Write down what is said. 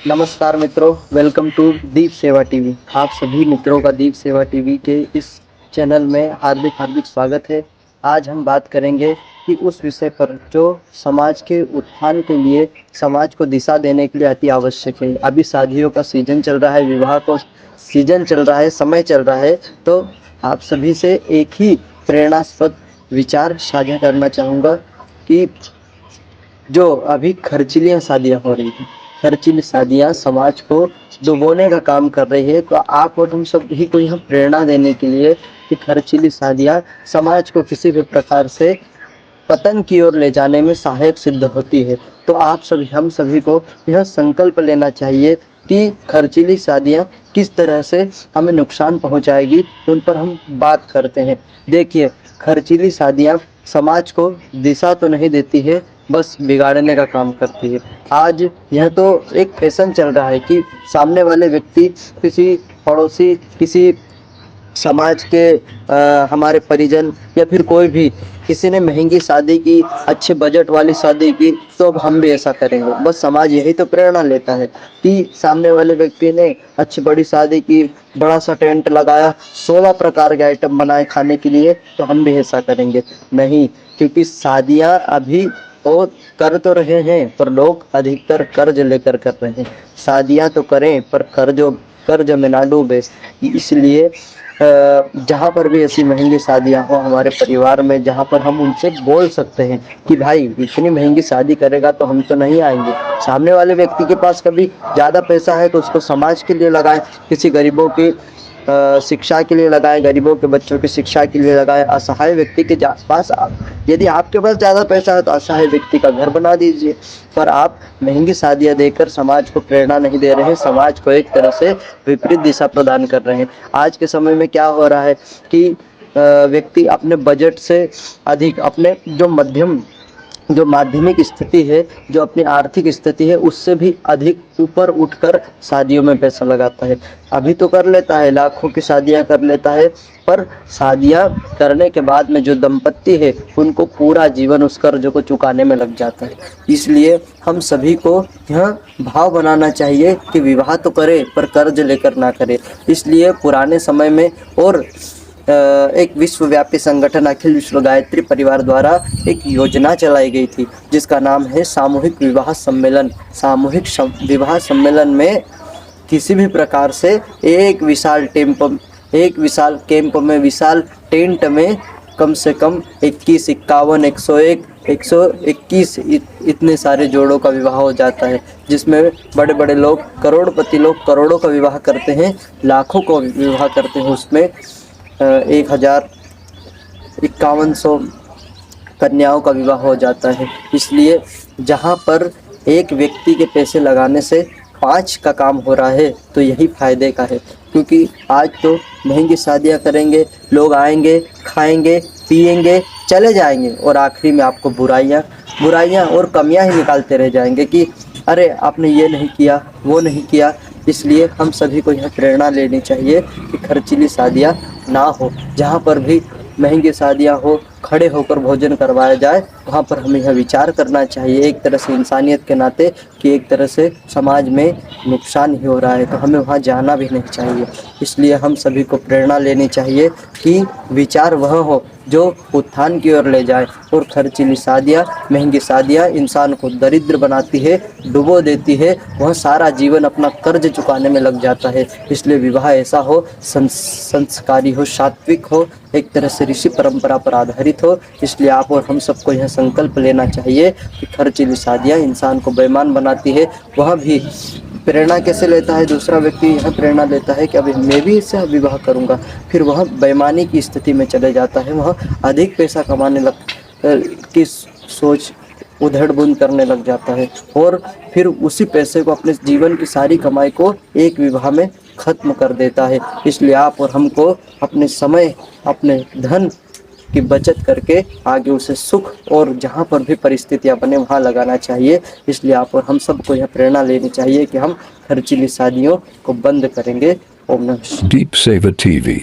नमस्कार मित्रों, welcome to दीप सेवा टीवी। आप सभी मित्रों का दीप सेवा टीवी के इस चैनल में हार्दिक हार्दिक स्वागत है। आज हम बात करेंगे कि उस विषय पर जो समाज के उत्थान के लिए, समाज को दिशा देने के लिए अति आवश्यक है। अभी शादियों का सीजन चल रहा है, विवाह को सीजन चल रहा है, समय चल रहा है, तो आप सभी से एक ही प्रेरणास्पद विचार साझा करना चाहूँगा कि जो अभी खर्चीली शादियाँ हो रही हैं, खर्चीली शादियाँ समाज को डुबोने का काम कर रही है। तो आप और हम सब ही को यह प्रेरणा देने के लिए कि खर्चीली शादियाँ समाज को किसी भी प्रकार से पतन की ओर ले जाने में सहायक सिद्ध होती है। तो आप सभी, हम सभी को यह संकल्प लेना चाहिए कि खर्चीली शादियाँ किस तरह से हमें नुकसान पहुंचाएगी, उन पर हम बात करते हैं। देखिए, खर्चीली शादियाँ समाज को दिशा तो नहीं देती है, बस बिगाड़ने का काम करती है। आज यह तो एक फैशन चल रहा है कि सामने वाले व्यक्ति, किसी पड़ोसी, किसी समाज के हमारे परिजन या फिर कोई भी, किसी ने महंगी शादी की, अच्छे बजट वाली शादी की, तो अब हम भी ऐसा करेंगे। बस समाज यही तो प्रेरणा लेता है कि सामने वाले व्यक्ति ने अच्छी बड़ी शादी की, बड़ा सा टेंट लगाया, 16 प्रकार के आइटम बनाए खाने के लिए, तो हम भी ऐसा करेंगे। नहीं, क्योंकि शादियां अभी तो कर तो रहे हैं, पर लोग अधिकतर कर्ज लेकर कर रहे हैं। शादियां तो करें पर कर्ज में ना डूबे। इसलिए जहाँ पर भी ऐसी महंगी शादियाँ हो हमारे परिवार में, जहाँ पर हम उनसे बोल सकते हैं कि भाई इतनी महंगी शादी करेगा तो हम तो नहीं आएंगे। सामने वाले व्यक्ति के पास कभी ज़्यादा पैसा है तो उसको समाज के लिए लगाएं, किसी गरीबों की शिक्षा के लिए लगाएं, गरीबों के बच्चों की शिक्षा के लिए लगाएं। असहाय व्यक्ति के पास, यदि आपके पास ज़्यादा पैसा है तो असहाय व्यक्ति का घर बना दीजिए। पर आप महंगी शादियाँ देकर समाज को प्रेरणा नहीं दे रहे हैं, समाज को एक तरह से विपरीत दिशा प्रदान कर रहे हैं। आज के समय में क्या हो रहा है कि व्यक्ति अपने बजट से अधिक, अपने जो माध्यमिक स्थिति है, जो अपनी आर्थिक स्थिति है, उससे भी अधिक ऊपर उठकर शादियों में पैसा लगाता है। अभी तो कर लेता है, लाखों की शादियां कर लेता है, पर शादियां करने के बाद में जो दंपत्ति है उनको पूरा जीवन उस कर्ज को चुकाने में लग जाता है। इसलिए हम सभी को यह भाव बनाना चाहिए कि विवाह तो करे पर कर्ज लेकर ना करे। इसलिए पुराने समय में और एक विश्वव्यापी संगठन अखिल विश्व गायत्री परिवार द्वारा एक योजना चलाई गई थी जिसका नाम है सामूहिक विवाह सम्मेलन। विवाह सम्मेलन में किसी भी प्रकार से एक विशाल कैंप में, विशाल टेंट में कम से कम 21, 51, 101, 121 इतने सारे जोड़ों का विवाह हो जाता है, जिसमें बड़े बड़े लोग, करोड़पति लोग करोड़ों का विवाह करते हैं, लाखों को विवाह करते हैं। उसमें 1051 कन्याओं का विवाह हो जाता है। इसलिए जहाँ पर एक व्यक्ति के पैसे लगाने से 5 का काम हो रहा है तो यही फायदे का है। क्योंकि आज तो महंगी शादियाँ करेंगे, लोग आएंगे, खाएंगे, पिएंगे, चले जाएंगे, और आखिरी में आपको बुराइयाँ और कमियां ही निकालते रह जाएंगे कि अरे आपने ये नहीं किया, वो नहीं किया। इसलिए हम सभी को यह प्रेरणा लेनी चाहिए कि खर्चीली शादियाँ ना हो। जहाँ पर भी महंगी शादियाँ हो, खड़े होकर भोजन करवाया जाए, वहाँ पर हमें यह विचार करना चाहिए एक तरह से इंसानियत के नाते कि एक तरह से समाज में नुकसान ही हो रहा है, तो हमें वहाँ जाना भी नहीं चाहिए। इसलिए हम सभी को प्रेरणा लेनी चाहिए कि विचार वह हो जो उत्थान की ओर ले जाए। और खर्चीली शादियाँ, महंगी शादियाँ इंसान को दरिद्र बनाती है, डुबो देती है, वह सारा जीवन अपना कर्ज चुकाने में लग जाता है। इसलिए विवाह ऐसा हो, संस्कारी हो, सात्विक हो, एक तरह से ऋषि परंपरा पर आधारित हो। इसलिए आप और हम सबको यह संकल्प लेना चाहिए कि खर्चीली शादियाँ इंसान को बेईमान बनाती है। वह भी प्रेरणा कैसे लेता है, दूसरा व्यक्ति यह प्रेरणा लेता है कि अभी मैं भी इससे विवाह करूंगा, फिर वह बेईमानी की स्थिति में चले जाता है, वह अधिक पैसा कमाने की सोच उधड़-बुन करने लग जाता है, और फिर उसी पैसे को, अपने जीवन की सारी कमाई को एक विवाह में खत्म कर देता है। इसलिए आप और हमको अपने समय, अपने धन की बचत करके आगे उसे सुख और जहाँ पर भी परिस्थितियाँ बने वहाँ लगाना चाहिए। इसलिए आप और हम सबको यह प्रेरणा लेनी चाहिए कि हम खर्चीली शादियों को बंद करेंगे। ओम नमः शिवाय। Deep Saver TV.